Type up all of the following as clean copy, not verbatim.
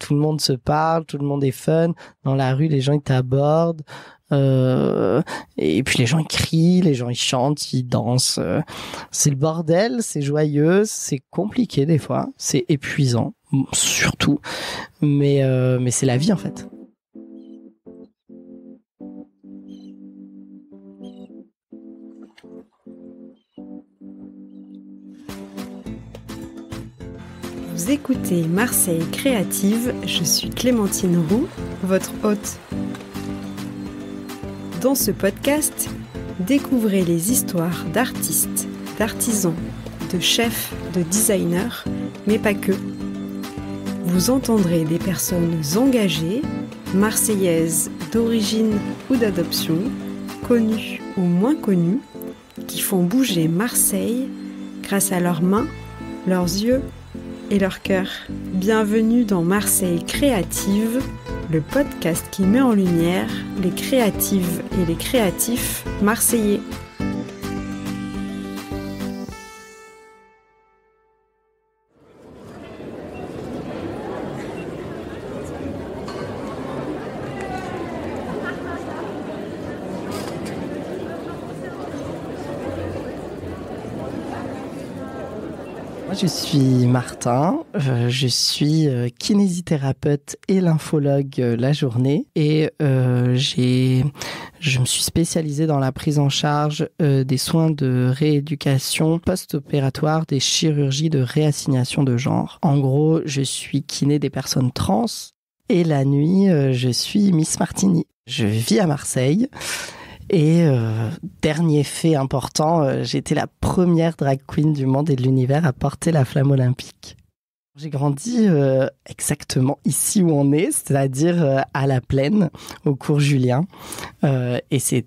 tout le monde se parle, tout le monde est fun. Dans la rue, les gens ils t'abordent. Et puis les gens ils crient, les gens ils chantent, ils dansent. C'est le bordel, c'est joyeux, c'est compliqué des fois, c'est épuisant surtout, mais c'est la vie en fait. Vous écoutez Marseille Créative, je suis Clémentine Roux, votre hôte. Dans ce podcast, découvrez les histoires d'artistes, d'artisans, de chefs, de designers, mais pas que. Vous entendrez des personnes engagées, marseillaises d'origine ou d'adoption, connues ou moins connues, qui font bouger Marseille grâce à leurs mains, leurs yeux et leur cœur. Bienvenue dans Marseille Créative, le podcast qui met en lumière les créatives et les créatifs marseillais. Moi, je suis Martin, je suis kinésithérapeute et lymphologue la journée et je me suis spécialisée dans la prise en charge des soins de rééducation post-opératoire des chirurgies de réassignation de genre. En gros, je suis kiné des personnes trans et la nuit, je suis Miss Martini. Je vis à Marseille. Et dernier fait important, j'ai été la première drag queen du monde et de l'univers à porter la flamme olympique. J'ai grandi exactement ici où on est, c'est-à-dire à La Plaine, au cours Julien. Et ça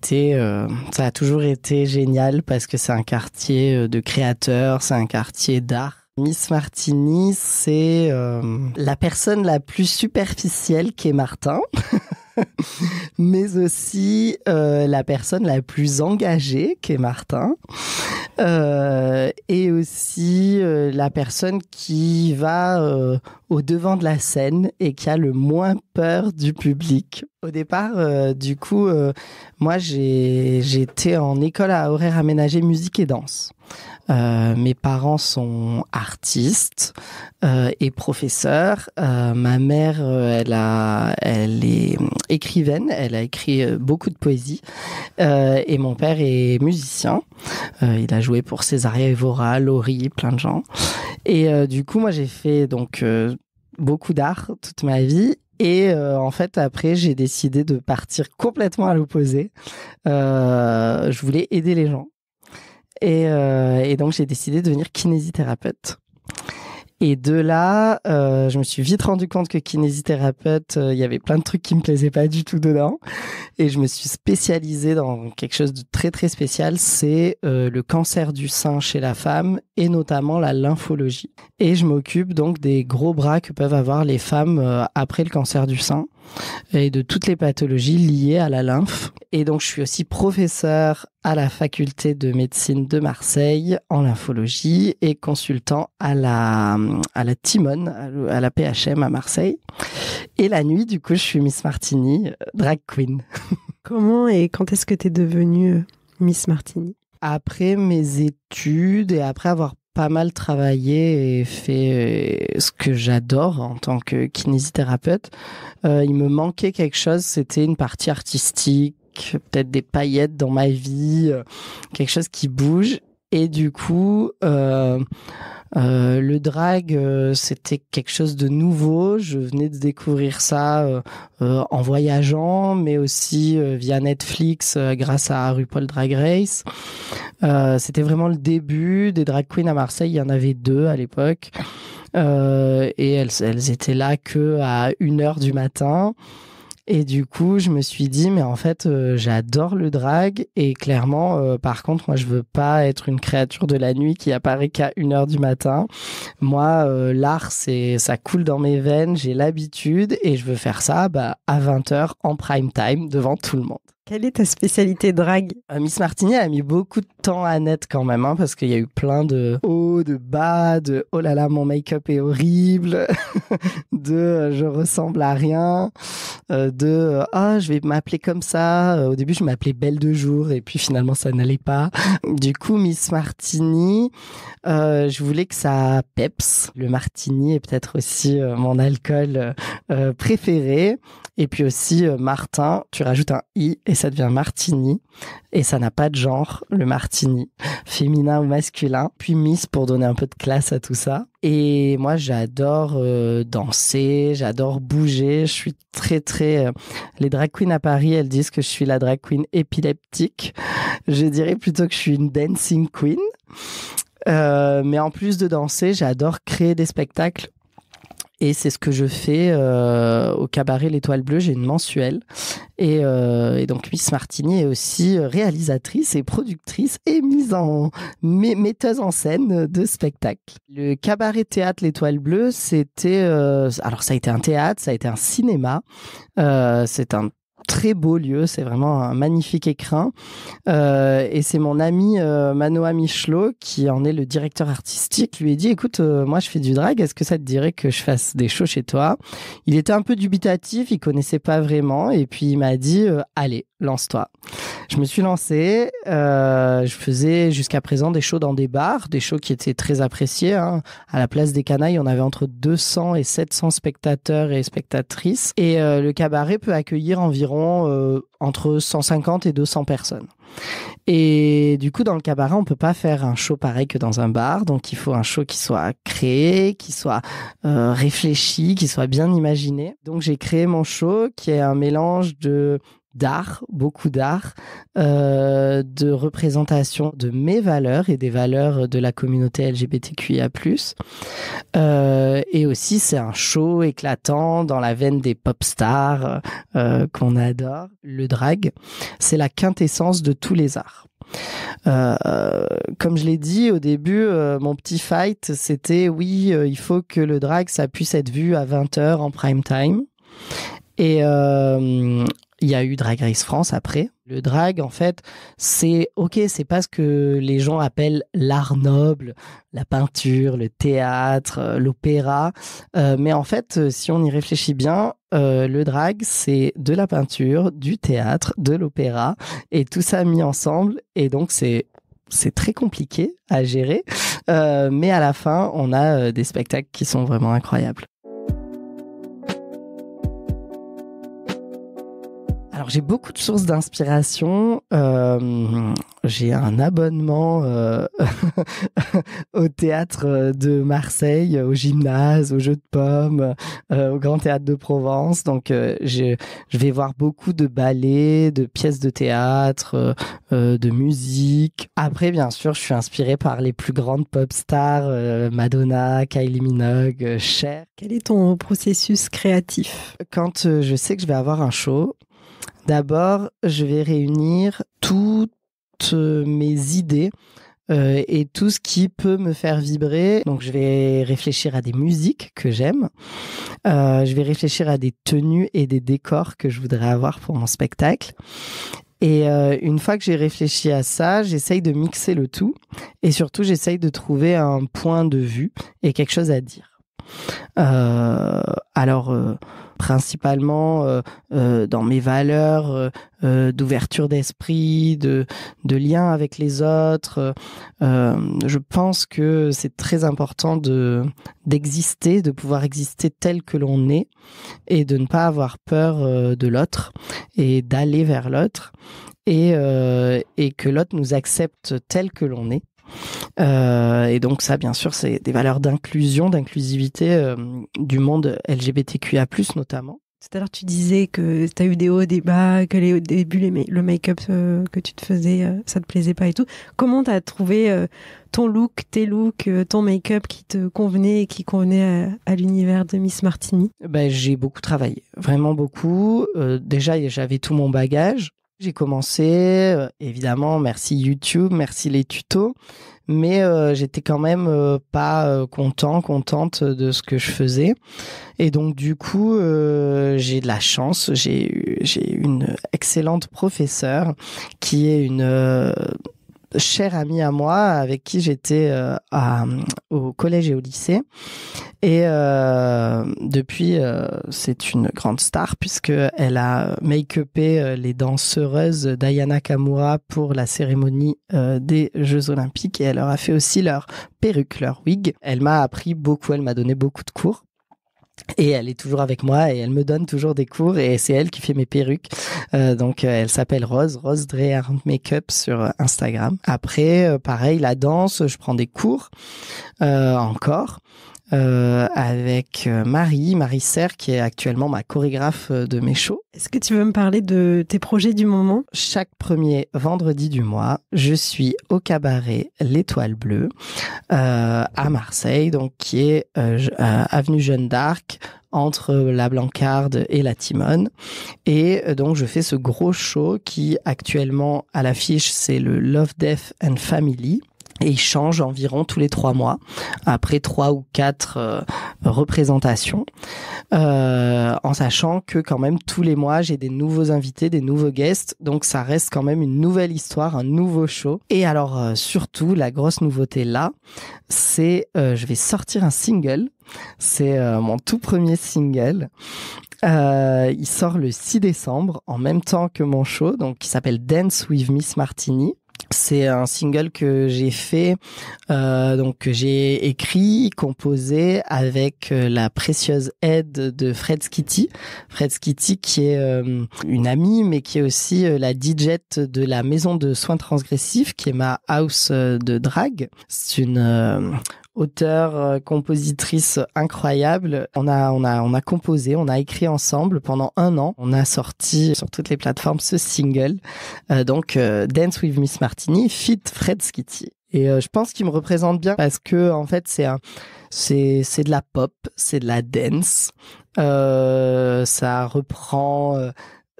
a toujours été génial parce que c'est un quartier de créateurs, c'est un quartier d'art. Miss Martini, c'est la personne la plus superficielle qu'est Martin. Mais aussi la personne la plus engagée qu'est Martin et aussi la personne qui va au devant de la scène et qui a le moins peur du public. Au départ, moi j'étais en école à horaire aménagé musique et danse. Mes parents sont artistes et professeurs. Ma mère, elle est écrivaine. Elle a écrit beaucoup de poésie. Et mon père est musicien. Il a joué pour Césaria Evora, Laurie, plein de gens. Et moi, j'ai fait donc beaucoup d'art toute ma vie. Et en fait, après, j'ai décidé de partir complètement à l'opposé. Je voulais aider les gens. Et donc, j'ai décidé de devenir kinésithérapeute. Et de là, je me suis vite rendu compte que kinésithérapeute, il y avait plein de trucs qui me plaisaient pas du tout dedans. Et je me suis spécialisée dans quelque chose de très, très spécial. C'est le cancer du sein chez la femme et notamment la lymphologie. Et je m'occupe donc des gros bras que peuvent avoir les femmes après le cancer du sein et de toutes les pathologies liées à la lymphe. Et donc, je suis aussi professeur à la faculté de médecine de Marseille en lymphologie et consultant à la Timone, à la PHM à Marseille. Et la nuit, du coup, je suis Miss Martini, drag queen. Comment et quand est-ce que tu es devenue Miss Martini ? Après mes études et après avoir pas mal travaillé et fait ce que j'adore en tant que kinésithérapeute, il me manquait quelque chose, c'était une partie artistique, peut-être des paillettes dans ma vie, quelque chose qui bouge. Et du coup, le drag, c'était quelque chose de nouveau. Je venais de découvrir ça en voyageant, mais aussi via Netflix grâce à RuPaul Drag Race. C'était vraiment le début des drag queens à Marseille. Il y en avait 2 à l'époque. Et elles étaient là que à 1h du matin. Et du coup, je me suis dit, mais en fait, j'adore le drag. Et clairement, par contre, moi, je veux pas être une créature de la nuit qui apparaît qu'à 1h du matin. Moi, l'art, ça coule dans mes veines, j'ai l'habitude et je veux faire ça à 20h en prime time devant tout le monde. Quelle est ta spécialité drague? Miss Martini a mis beaucoup de temps à naître quand même, hein, parce qu'il y a eu plein de hauts, de bas, de oh là là, mon make-up est horrible, de je ressemble à rien, je vais m'appeler comme ça. Au début, je m'appelais Belle de jour et puis finalement, ça n'allait pas. Du coup, Miss Martini, je voulais que ça peps. Le martini est peut-être aussi mon alcool préféré. Et puis aussi, Martin, tu rajoutes un i et ça devient martini. Et ça n'a pas de genre, le martini, féminin ou masculin. Puis Miss pour donner un peu de classe à tout ça. Et moi, j'adore danser, j'adore bouger. Je suis très... Les drag queens à Paris, elles disent que je suis la drag queen épileptique. Je dirais plutôt que je suis une dancing queen. Mais en plus de danser, j'adore créer des spectacles. Et c'est ce que je fais au cabaret L'Étoile Bleue. J'ai une mensuelle. Et donc, Miss Martini est aussi réalisatrice et productrice et metteuse en scène de spectacles. Le cabaret théâtre L'Étoile Bleue, c'était... alors, ça a été un théâtre, ça a été un cinéma. C'est un très beau lieu, c'est vraiment un magnifique écrin. Et c'est mon ami Manoa Michelot qui en est le directeur artistique. Je lui ai dit, écoute, moi je fais du drag, est-ce que ça te dirait que je fasse des shows chez toi? Il était un peu dubitatif, il connaissait pas vraiment, et puis il m'a dit, allez, lance-toi. Je me suis lancée, je faisais jusqu'à présent des shows dans des bars, des shows qui étaient très appréciés, hein. À la Place des Canailles, on avait entre 200 et 700 spectateurs et spectatrices. Et le cabaret peut accueillir environ entre 150 et 200 personnes. Et du coup, dans le cabaret, on peut pas faire un show pareil que dans un bar. Donc, il faut un show qui soit créé, qui soit réfléchi, qui soit bien imaginé. Donc, j'ai créé mon show qui est un mélange d'art, beaucoup d'art, de représentation de mes valeurs et des valeurs de la communauté LGBTQIA+. Et aussi, c'est un show éclatant dans la veine des pop stars qu'on adore. Le drag, c'est la quintessence de tous les arts. Comme je l'ai dit au début, mon petit fight, c'était il faut que le drag, ça puisse être vu à 20h en prime time. Et il y a eu Drag Race France après. Le drag, en fait, c'est pas ce que les gens appellent l'art noble, la peinture, le théâtre, l'opéra. Mais en fait, si on y réfléchit bien, le drag, c'est de la peinture, du théâtre, de l'opéra, et tout ça mis ensemble. Et donc, c'est très compliqué à gérer. Mais à la fin, on a des spectacles qui sont vraiment incroyables. Alors, j'ai beaucoup de sources d'inspiration. J'ai un abonnement au théâtre de Marseille, au gymnase, au Jeu de Pommes, au Grand Théâtre de Provence. Donc, je vais voir beaucoup de ballets, de pièces de théâtre, de musique. Après, bien sûr, je suis inspirée par les plus grandes pop stars, Madonna, Kylie Minogue, Cher. Quel est ton processus créatif? Quand je sais que je vais avoir un show, d'abord, je vais réunir toutes mes idées et tout ce qui peut me faire vibrer. Donc, je vais réfléchir à des musiques que j'aime. Je vais réfléchir à des tenues et des décors que je voudrais avoir pour mon spectacle. Et une fois que j'ai réfléchi à ça, j'essaye de mixer le tout. Et surtout, j'essaye de trouver un point de vue et quelque chose à dire. Principalement dans mes valeurs d'ouverture d'esprit, de lien avec les autres. Je pense que c'est très important d'exister, de pouvoir exister tel que l'on est et de ne pas avoir peur de l'autre et d'aller vers l'autre et que l'autre nous accepte tel que l'on est. Et donc ça, bien sûr, c'est des valeurs d'inclusion, d'inclusivité du monde LGBTQIA+, notamment. Tout à l'heure, tu disais que tu as eu des hauts, des bas, que au début, le make-up que tu te faisais, ça te plaisait pas et tout. Comment tu as trouvé ton look, tes looks, ton make-up qui te convenait et qui convenait à l'univers de Miss Martini? J'ai beaucoup travaillé, vraiment beaucoup. Déjà, j'avais tout mon bagage. J'ai commencé, évidemment, merci YouTube, merci les tutos, mais j'étais quand même pas contente de ce que je faisais. Et donc du coup, j'ai de la chance, j'ai une excellente professeure qui est une chère amie à moi, avec qui j'étais au collège et au lycée. Et depuis, c'est une grande star puisqu'elle a make-upé les danseuses d'Ayana Kamura pour la cérémonie des Jeux Olympiques, et elle leur a fait aussi leur perruque, leur wig. Elle m'a appris beaucoup, elle m'a donné beaucoup de cours. Et elle est toujours avec moi et elle me donne toujours des cours, et c'est elle qui fait mes perruques. Donc elle s'appelle Rose Dreher Makeup sur Instagram. Après, pareil, la danse, je prends des cours encore. Avec Marie Serre, qui est actuellement ma chorégraphe de mes shows. Est-ce que tu veux me parler de tes projets du moment ? Chaque premier vendredi du mois, je suis au cabaret L'Étoile Bleue à Marseille, donc qui est avenue Jeanne d'Arc, entre la Blancarde et la Timone. Et donc je fais ce gros show qui actuellement à l'affiche, c'est le Love, Death and Family. Et il change environ tous les 3 mois, après 3 ou 4 représentations, en sachant que quand même tous les mois, j'ai des nouveaux invités, des nouveaux guests, donc ça reste quand même une nouvelle histoire, un nouveau show. Et alors surtout, la grosse nouveauté là, c'est je vais sortir un single, c'est mon tout premier single. Il sort le 6 décembre, en même temps que mon show, donc qui s'appelle Dance with Miss Martini. C'est un single que j'ai fait, donc que j'ai écrit, composé avec la précieuse aide de Fred Skitty. Fred Skitty qui est une amie, mais qui est aussi la DJ de la maison de soins transgressifs, qui est ma house de drag. C'est une auteure, compositrice incroyable. On a composé, on a écrit ensemble pendant 1 an. On a sorti sur toutes les plateformes ce single. Donc Dance with Miss Martini, feat Fred Skitty. Et je pense qu'il me représente bien parce que en fait c'est de la pop, c'est de la dance. Ça reprend.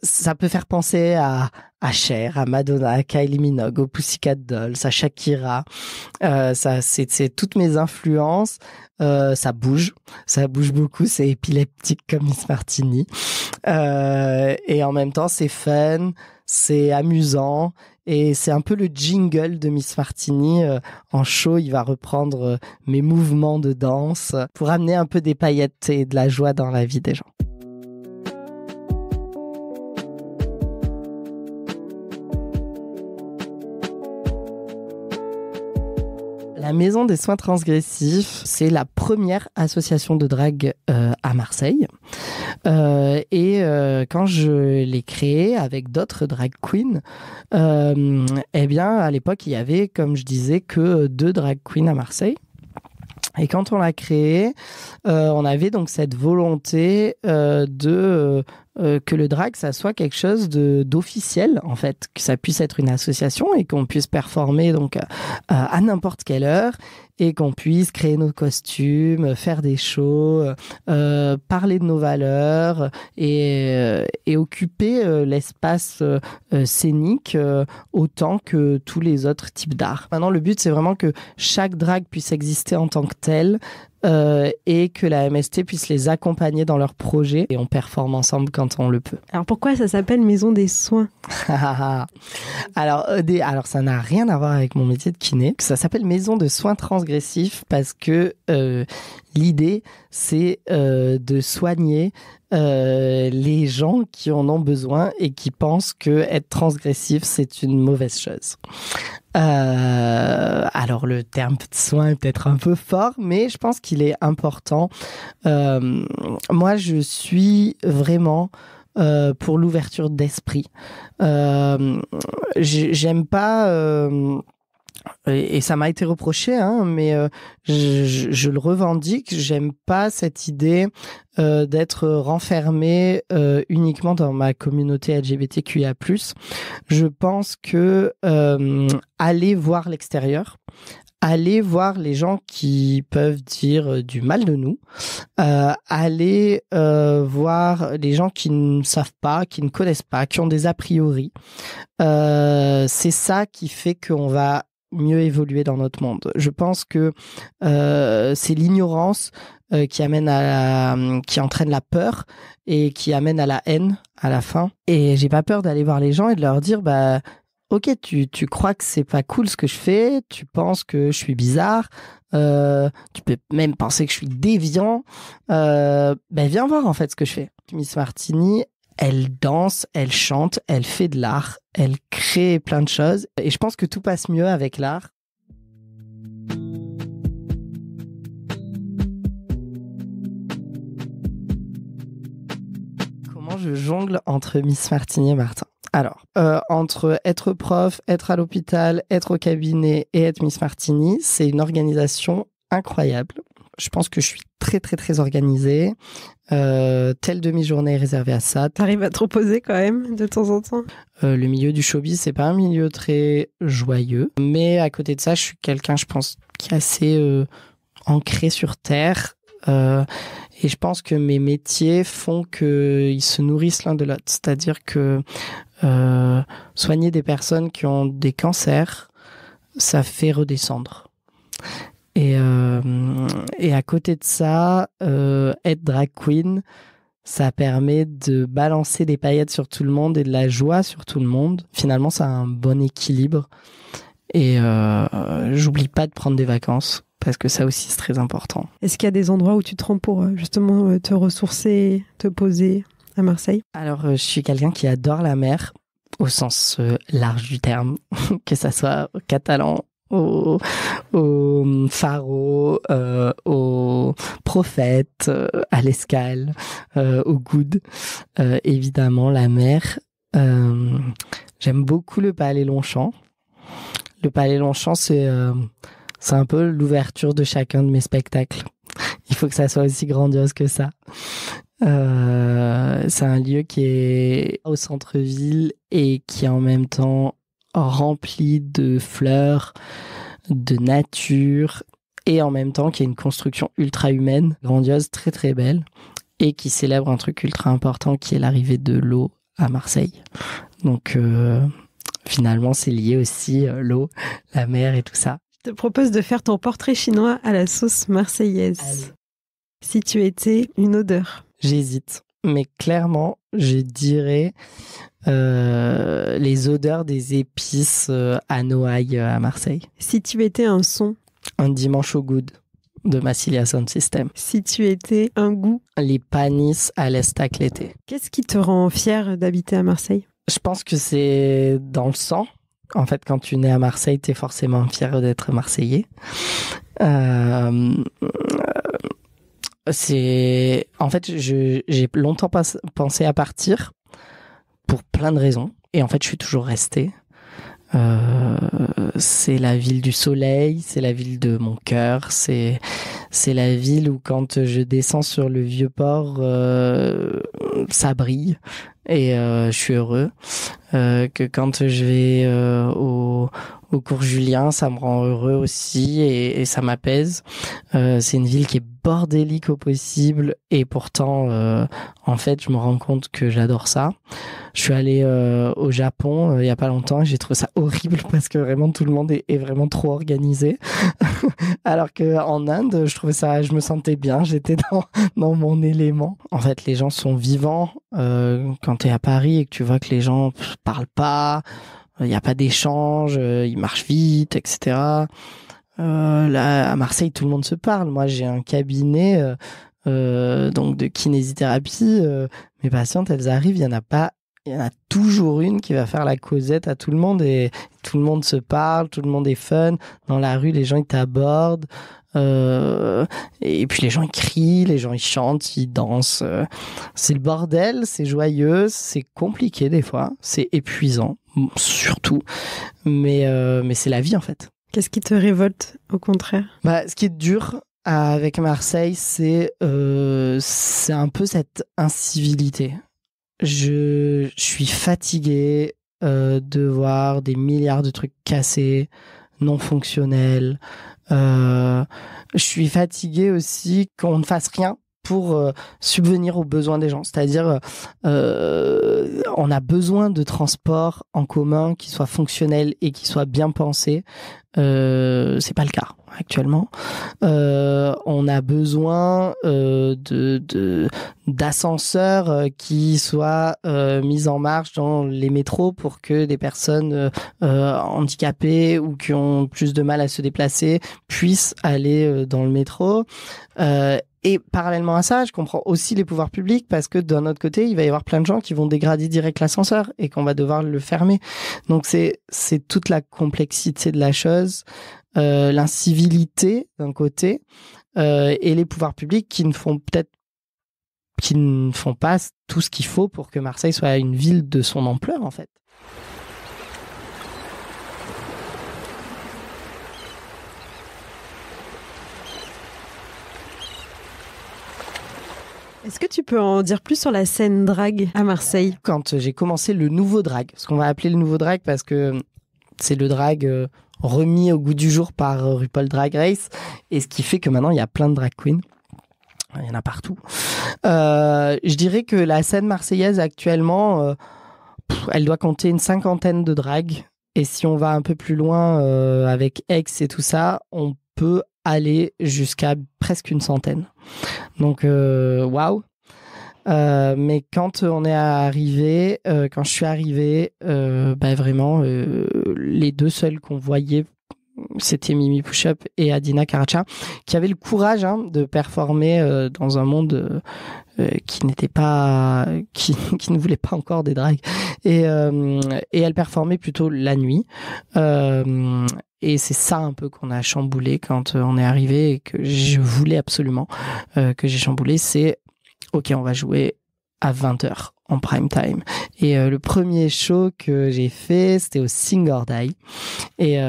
Ça peut faire penser à Cher, à Madonna, à Kylie Minogue, aux Pussycat Dolls, à Shakira. C'est toutes mes influences. Ça bouge beaucoup. C'est épileptique comme Miss Martini. Et en même temps, c'est fun, c'est amusant. Et c'est un peu le jingle de Miss Martini. En show, il va reprendre mes mouvements de danse pour amener un peu des paillettes et de la joie dans la vie des gens. La Maison des Soins Transgressifs, c'est la première association de drague à Marseille. Quand je l'ai créée avec d'autres drag queens, eh bien, à l'époque, il y avait, comme je disais, que 2 drag queens à Marseille. Et quand on l'a créé, on avait donc cette volonté que le drag, ça soit quelque chose d'officiel, en fait, que ça puisse être une association et qu'on puisse performer donc à n'importe quelle heure, et qu'on puisse créer nos costumes, faire des shows, parler de nos valeurs et occuper l'espace scénique autant que tous les autres types d'art. Maintenant, le but, c'est vraiment que chaque drag puisse exister en tant que tel, et que la MST puisse les accompagner dans leurs projets, et on performe ensemble quand on le peut. Alors pourquoi ça s'appelle Maison des Soins ? Alors ça n'a rien à voir avec mon métier de kiné. Ça s'appelle Maison de Soins Transgressifs parce que l'idée, c'est de soigner les gens qui en ont besoin et qui pensent que être transgressif, c'est une mauvaise chose. Alors le terme soin est peut-être un peu fort, mais je pense qu'il est important. Moi, je suis vraiment pour l'ouverture d'esprit. J'aime pas... et ça m'a été reproché, mais je le revendique. J'aime pas cette idée d'être renfermé uniquement dans ma communauté LGBTQIA+. Je pense que aller voir l'extérieur, aller voir les gens qui peuvent dire du mal de nous, aller voir les gens qui ne savent pas, qui ne connaissent pas, qui ont des a priori. C'est ça qui fait qu'on va mieux évoluer dans notre monde. Je pense que c'est l'ignorance qui entraîne la peur et qui amène à la haine à la fin. Et j'ai pas peur d'aller voir les gens et de leur dire ok, tu crois que c'est pas cool ce que je fais, tu penses que je suis bizarre, tu peux même penser que je suis déviant, viens voir en fait ce que je fais. Miss Martini, elle danse, elle chante, elle fait de l'art, elle crée plein de choses et je pense que tout passe mieux avec l'art. Comment je jongle entre Miss Martini et Martin? Alors, entre être prof, être à l'hôpital, être au cabinet et être Miss Martini, c'est une organisation incroyable. Je pense que je suis très, très, très organisée. Telle demi-journée est réservée à ça. T'arrives à te reposer quand même, de temps en temps? Le milieu du showbiz, c'est pas un milieu très joyeux. Mais à côté de ça, je suis quelqu'un, je pense, qui est assez ancré sur terre. Et je pense que mes métiers font qu'ils se nourrissent l'un de l'autre. C'est-à-dire que soigner des personnes qui ont des cancers, ça fait redescendre. Et à côté de ça, être drag queen, ça permet de balancer des paillettes sur tout le monde et de la joie sur tout le monde. Finalement, ça a un bon équilibre. Et j'oublie pas de prendre des vacances. Parce que ça aussi, c'est très important. Est-ce qu'il y a des endroits où tu te rends pour justement te ressourcer, te poser à Marseille? Alors, je suis quelqu'un qui adore la mer, au sens large du terme, que ça soit au Catalan, au Faro, au Prophète, à l'Escale, au Goude. Évidemment, la mer. J'aime beaucoup le Palais Longchamp. Le Palais Longchamp, c'est un peu l'ouverture de chacun de mes spectacles. Il faut que ça soit aussi grandiose que ça. C'est un lieu qui est au centre-ville et qui est en même temps rempli de fleurs, de nature et en même temps qui a une construction ultra humaine, grandiose, très très belle et qui célèbre un truc ultra important qui est l'arrivée de l'eau à Marseille. Donc finalement, c'est lié aussi l'eau, la mer et tout ça. Je te propose de faire ton portrait chinois à la sauce marseillaise. Allez. Si tu étais une odeur. J'hésite, mais clairement, je dirais les odeurs des épices à Noailles à Marseille. Si tu étais un son. Un dimanche au good de Massilia Sound System. Si tu étais un goût. Les panis à l'estac l'été. Qu'est-ce qui te rend fier d'habiter à Marseille? Je pense que c'est dans le sang. En fait, quand tu nais à Marseille, t'es forcément fier d'être marseillais. En fait, j'ai longtemps pensé à partir pour plein de raisons. Et en fait, je suis toujours resté. C'est la ville du soleil, c'est la ville de mon cœur, c'est la ville où quand je descends sur le Vieux-Port, ça brille et je suis heureux. Que quand je vais au cours Julien, ça me rend heureux aussi et ça m'apaise. C'est une ville qui est bordélique au possible et pourtant, en fait, je me rends compte que j'adore ça. Je suis allé au Japon il y a pas longtemps et j'ai trouvé ça horrible parce que vraiment tout le monde est vraiment trop organisé. Alors que en Inde, je me sentais bien, j'étais dans mon élément. En fait, les gens sont vivants. Quand tu es à Paris et que tu vois que les gens parlent pas, il n'y a pas d'échange, ils marchent vite, etc. Là, à Marseille, tout le monde se parle. Moi, j'ai un cabinet donc de kinésithérapie. Mes patientes, elles arrivent, il y en a toujours une qui va faire la causette à tout le monde et tout le monde se parle, tout le monde est fun. Dans la rue, les gens ils t'abordent et puis les gens ils crient, les gens ils chantent, ils dansent. C'est le bordel, c'est joyeux, c'est compliqué des fois, c'est épuisant surtout, mais c'est la vie en fait. Qu'est-ce qui te révolte au contraire? Ce qui est dur avec Marseille, c'est un peu cette incivilité. Je suis fatigué de voir des milliards de trucs cassés, non fonctionnelles. Je suis fatiguée aussi qu'on ne fasse rien pour subvenir aux besoins des gens. C'est-à-dire, on a besoin de transports en commun qui soient fonctionnels et qui soient bien pensés. C'est pas le cas actuellement. On a besoin d'ascenseurs qui soient mis en marche dans les métros pour que des personnes handicapées ou qui ont plus de mal à se déplacer puissent aller dans le métro. Et parallèlement à ça, je comprends aussi les pouvoirs publics parce que d'un autre côté, il va y avoir plein de gens qui vont dégrader direct l'ascenseur et qu'on va devoir le fermer. Donc c'est toute la complexité de la chose, l'incivilité d'un côté et les pouvoirs publics qui ne font pas tout ce qu'il faut pour que Marseille soit une ville de son ampleur en fait. Est-ce que tu peux en dire plus sur la scène drague à Marseille ? Quand j'ai commencé le nouveau drag, ce qu'on va appeler le nouveau drag parce que c'est le drag remis au goût du jour par RuPaul Drag Race, et ce qui fait que maintenant il y a plein de drag queens. Il y en a partout. Je dirais que la scène marseillaise actuellement, elle doit compter une 50aine de drags. Et si on va un peu plus loin avec Aix et tout ça, on peut aller jusqu'à presque une 100aine. Donc, waouh. Mais quand on est arrivé, quand je suis arrivé, vraiment, les deux seuls qu'on voyait, c'était Mimi Pushup et Adina Karacha, qui avaient le courage de performer dans un monde qui n'était pas, qui ne voulait pas encore des drags. Et elles performaient plutôt la nuit. Et c'est ça un peu qu'on a chamboulé quand on est arrivé et que je voulais absolument que j'ai chamboulé. C'est OK, on va jouer à 20h en prime time. Et le premier show que j'ai fait, c'était au Sing or Die. Et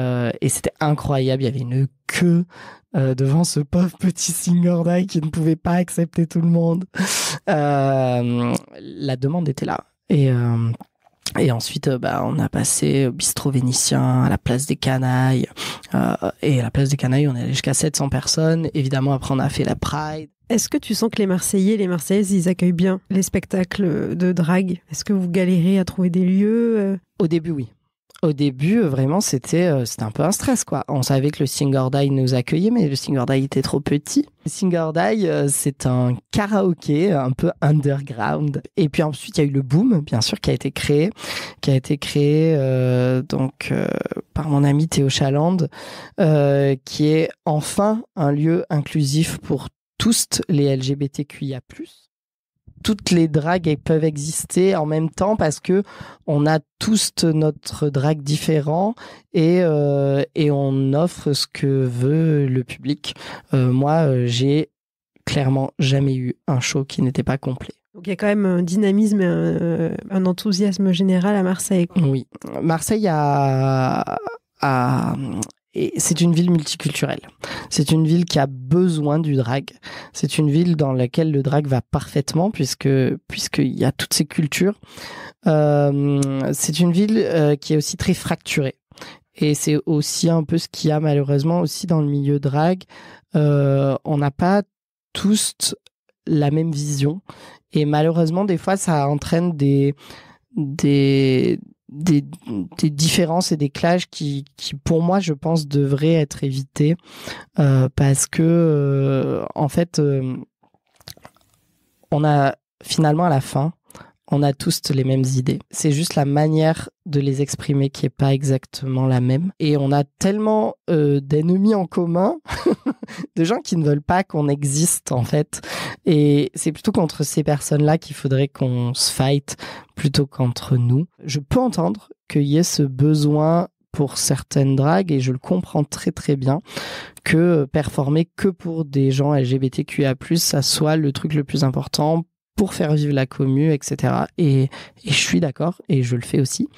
c'était incroyable. Il y avait une queue devant ce pauvre petit Sing or Die qui ne pouvait pas accepter tout le monde. La demande était là. Et ensuite, on a passé au bistrot vénitien, à la place des Canailles. Et à la place des Canailles, on est allé jusqu'à 700 personnes. Évidemment, après, on a fait la Pride. Est-ce que tu sens que les Marseillais et les Marseillaises, ils accueillent bien les spectacles de drague ? Est-ce que vous galérez à trouver des lieux ? Au début, oui. Au début, vraiment, c'était un peu un stress, quoi. On savait que le Sing or Die nous accueillait, mais le Sing or Die était trop petit. Le Sing or Die, c'est un karaoké un peu underground. Et puis ensuite, il y a eu le Boom, bien sûr, qui a été créé par mon ami Théo Chaland, qui est enfin un lieu inclusif pour tous les LGBTQIA+. Toutes les dragues peuvent exister en même temps parce que on a tous notre drague différent et on offre ce que veut le public. Moi, j'ai clairement jamais eu un show qui n'était pas complet. Donc il y a quand même un dynamisme et un enthousiasme général à Marseille. Oui, Marseille et c'est une ville multiculturelle. C'est une ville qui a besoin du drag. C'est une ville dans laquelle le drag va parfaitement puisqu'il y a toutes ces cultures. C'est une ville qui est aussi très fracturée. Et c'est aussi un peu ce qu'il y a malheureusement aussi dans le milieu drag. On n'a pas tous la même vision. Et malheureusement, des fois, ça entraîne des différences et des clashs qui pour moi je pense devraient être évités parce que en fait on a finalement à la fin on a tous les mêmes idées, c'est juste la manière de les exprimer qui est pas exactement la même et on a tellement d'ennemis en commun de gens qui ne veulent pas qu'on existe en fait et c'est plutôt contre ces personnes-là qu'il faudrait qu'on se fight plutôt qu'entre nous. Je peux entendre qu'il y ait ce besoin pour certaines dragues et je le comprends très très bien que performer que pour des gens LGBTQIA+, ça soit le truc le plus important pour faire vivre la commu, etc. Et je suis d'accord, et je le fais aussi.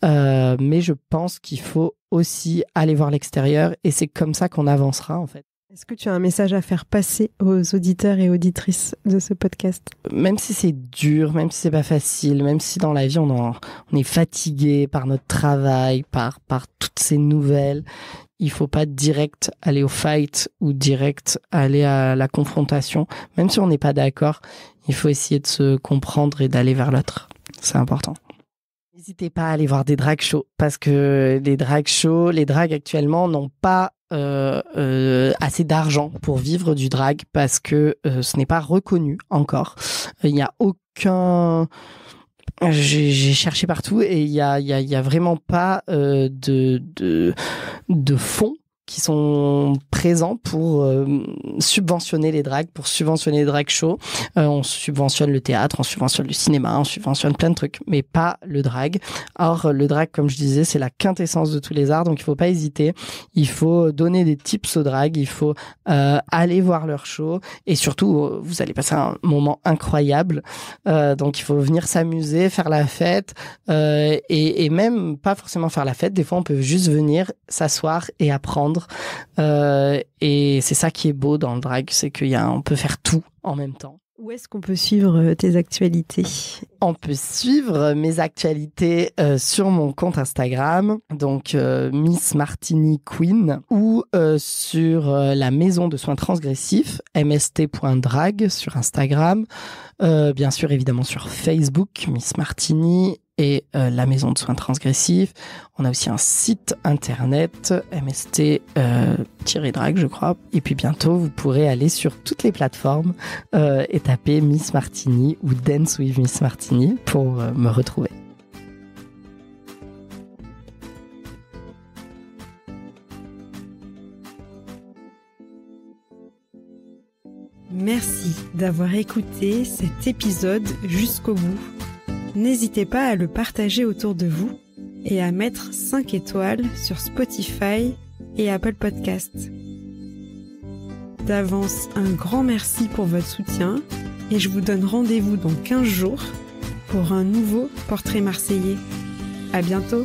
Mais je pense qu'il faut aussi aller voir l'extérieur, et c'est comme ça qu'on avancera, en fait. Est-ce que tu as un message à faire passer aux auditeurs et auditrices de ce podcast ? Même si c'est dur, même si c'est pas facile, même si dans la vie on est fatigué par notre travail, par toutes ces nouvelles, il faut pas direct aller au fight ou direct aller à la confrontation. Même si on n'est pas d'accord, il faut essayer de se comprendre et d'aller vers l'autre. C'est important. N'hésitez pas à aller voir des drag shows parce que les drags actuellement n'ont pas assez d'argent pour vivre du drag parce que ce n'est pas reconnu encore. Il n'y a aucun... J'ai cherché partout et il y a vraiment pas de fonds qui sont présents pour subventionner les drags, pour subventionner les drag shows. On subventionne le théâtre, on subventionne le cinéma, on subventionne plein de trucs, mais pas le drag. Or, le drag, comme je disais, c'est la quintessence de tous les arts, donc il faut pas hésiter. Il faut donner des tips aux drags, il faut aller voir leurs shows, et surtout, vous allez passer un moment incroyable. Donc, il faut venir s'amuser, faire la fête, et même pas forcément faire la fête. Des fois, on peut juste venir s'asseoir et apprendre. Et c'est ça qui est beau dans le drag, c'est qu'on peut faire tout en même temps. Où est-ce qu'on peut suivre tes actualités ? On peut suivre mes actualités sur mon compte Instagram, donc Miss Martini Queen, ou sur la maison de soins transgressifs, mst.drag sur Instagram, bien sûr évidemment sur Facebook, Miss Martini, et la maison de soins transgressifs. On a aussi un site internet, mst-drag, je crois. Et puis bientôt, vous pourrez aller sur toutes les plateformes et taper Miss Martini ou Dance with Miss Martini pour me retrouver. Merci d'avoir écouté cet épisode jusqu'au bout. N'hésitez pas à le partager autour de vous et à mettre 5 étoiles sur Spotify et Apple Podcasts. D'avance, un grand merci pour votre soutien et je vous donne rendez-vous dans 15 jours pour un nouveau portrait marseillais. À bientôt!